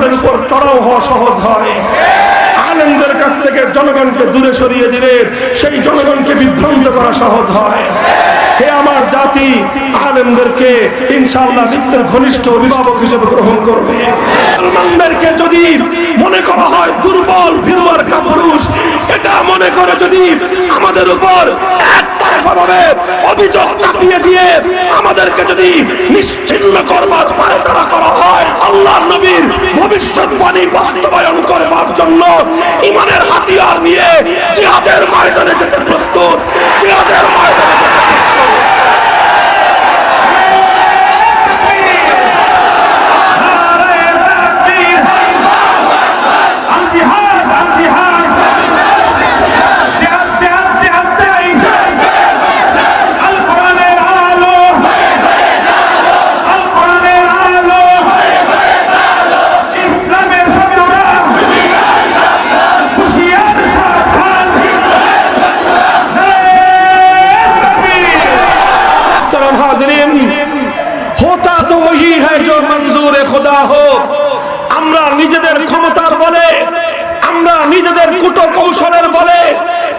দুশ্মনের উপর চড়াও হওয়া সহজ হয়। আলেমদের কাছ থেকে জনগণকে দূরে সরিয়ে দিলে সেই জনগণকে বিভ্রান্ত করা সহজ হয়। হে আমার জাতি, আলেমদেরকে ইনশাআল্লাহ নিজেদের ঘনিষ্ঠ অভিভাবক হিসেবে গ্রহণ করবে। মুসলমানদেরকে যদি মনে করা হয় দুর্বল, ভীরু আর কাপুরুষ, এটা মনে করে যদি আমাদের উপর একতরফাভাবে অভিযোগ চাপিয়ে দিয়ে আমাদেরকে যদি নিশ্চিহ্ন করবার পায়তারা করা হয়, আল্লাহর নবীর ভবিষ্যৎবাণী বাস্তবায়ন করবার জন্য ঈমানের হাতিয়ার নিয়ে জিহাদের ময়দানে যেতে প্রস্তুত, জিহাদের ময়দানে যেতে প্রস্তুত। আমরা নিজেদের ক্ষমতার বলে, আমরা নিজেদের কুট কৌশলের বলে,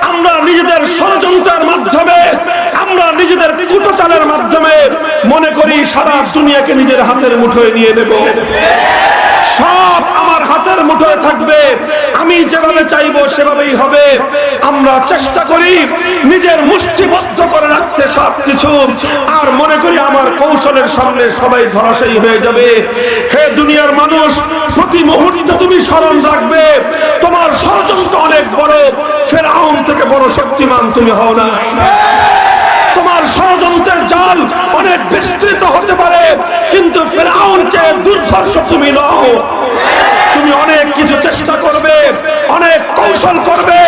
আমরা নিজেদের ষড়যন্ত্রের মাধ্যমে, আমরা নিজেদের কুটচালের মাধ্যমে মনে করি সারা দুনিয়াকে নিজের হাতের মুঠোয় নিয়ে নেব। সব আমার হাতের মুঠোয় থাকবে, আমি যেভাবে চাইবো সেভাবেই হবে। আমরা চেষ্টা করি নিজের মুষ্টিবদ্ধ করে রাখতে সবকিছু, আর মনে করি আমার কৌশলের সামনে সবাই ধরাশায়ী হয়ে যাবে। হে দুনিয়ার মানুষ, প্রতি মুহূর্তে তুমি স্মরণ রাখবে তোমার ষড়যন্ত্র অনেক বড়, ফেরাউন থেকে বড় শক্তিমান তুমি হও না। তোমার ষড়যন্ত্রের জাল অনেক বিস্তৃত হতে পারে, কিন্তু ফেরাউন চেয়ে দুর্ধর্ষ তুমি নও। তুমি অনেক কিছু চেষ্টা করবে, অনেক কৌশল করবে,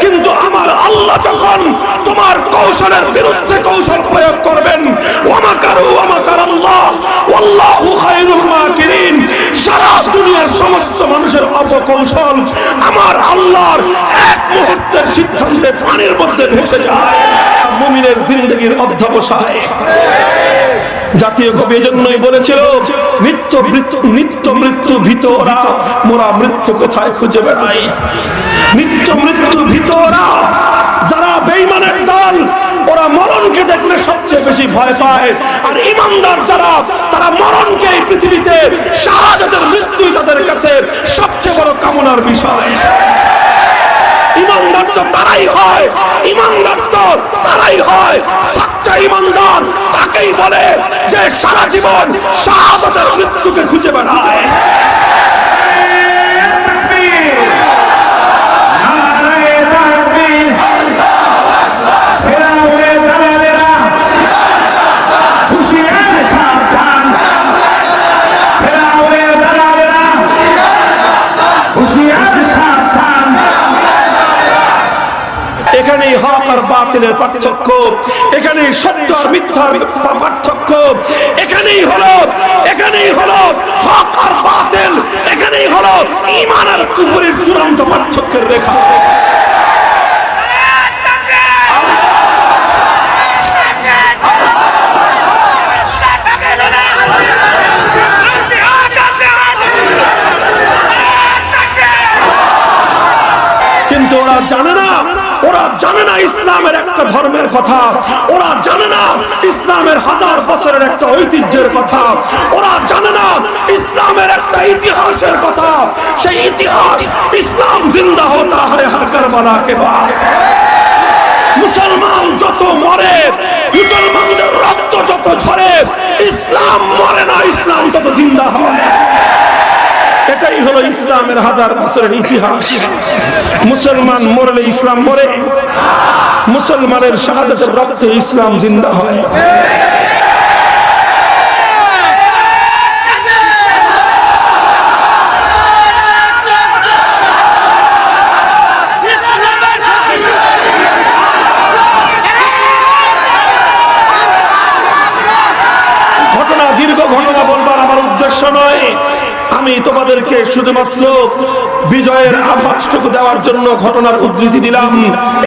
কিন্তু আমার আল্লাহ যখন তোমার কৌশলের বিরুদ্ধে কৌশল প্রয়োগ করবেন, ওয়ামাকারু ওয়ামাকারাল্লাহ ওয়াল্লাহু খায়রুল মাকিরিন, সারা দুনিয়ার সমস্ত মানুষের অপকৌশল আমার আল্লাহর এক মুহূর্তের সিদ্ধান্তে পানির মধ্যে ভেসে যায়। মুমিনের জিন্দেগির অধ্যবসায়। জাতীয় কবি এজন্যই বলেছিল, নিত্য মৃত্যু ভীত ওরা, মোরা মৃত্যু কোথায় খুঁজে বেড়াই। নিত্য মৃত্যু ভীত ওরা, যারা বেঈমানের দল, ওরা মরণকে দেখলে সবচেয়ে বেশি ভয় পায়। আর ঈমানদার যারা, তারা মরণকে এই পৃথিবীতে শাহাদাতের মৃত্যুই তাদের কাছে সবচেয়ে বড় কামনার বিষয়। ঈমানদার তো তারাই হয়, ঈমানদার তো তারাই হয়, সচ্চা ঈমানদার তাকেই বলে যে সারা জীবন শাহাদাতের মৃত্যুকে খুঁজে বেড়ায়। এখানেই হক আর বাতিলের পার্থক্য, এখানেই সত্য আর মিথ্যার পার্থক্য, এখানেই হলো হক আর বাতিল, এখানেই হলো ঈমান আর কুফরের চূড়ান্ত পার্থক্যের রেখা। কিন্তু ওরা জানে না ইসলামের একটা ধর্মের কথা, ওরা জানে না ইসলামের হাজার বছরের একটা ঐতিহ্যের কথা, ওরা জানে না ইসলামের একটা ইতিহাসের কথা। সেই ইতিহাস, ইসলাম জিন্দা হতা হ্যায় হর কারবালা কে বাদ। মুসলমান যত মরে, মুসলমানদের রক্ত যত ঝরে, ইসলাম মরে না, ইসলাম তত জিন্দা হয়। এটাই হলো ইসলামের হাজার বছরের ইতিহাস। মুসলমান মরলে ইসলাম মরে, মুসলমানের শাহাদাতের রক্তে ইসলাম জিন্দা হয়। দীর্ঘ ঘটনা বলবার আমার উদ্দেশ্য নয়, আমি তোমাদেরকে শুধুমাত্র বিজয়ের আভাসটুকু দেওয়ার জন্য ঘটনার উদ্ধৃতি দিলাম।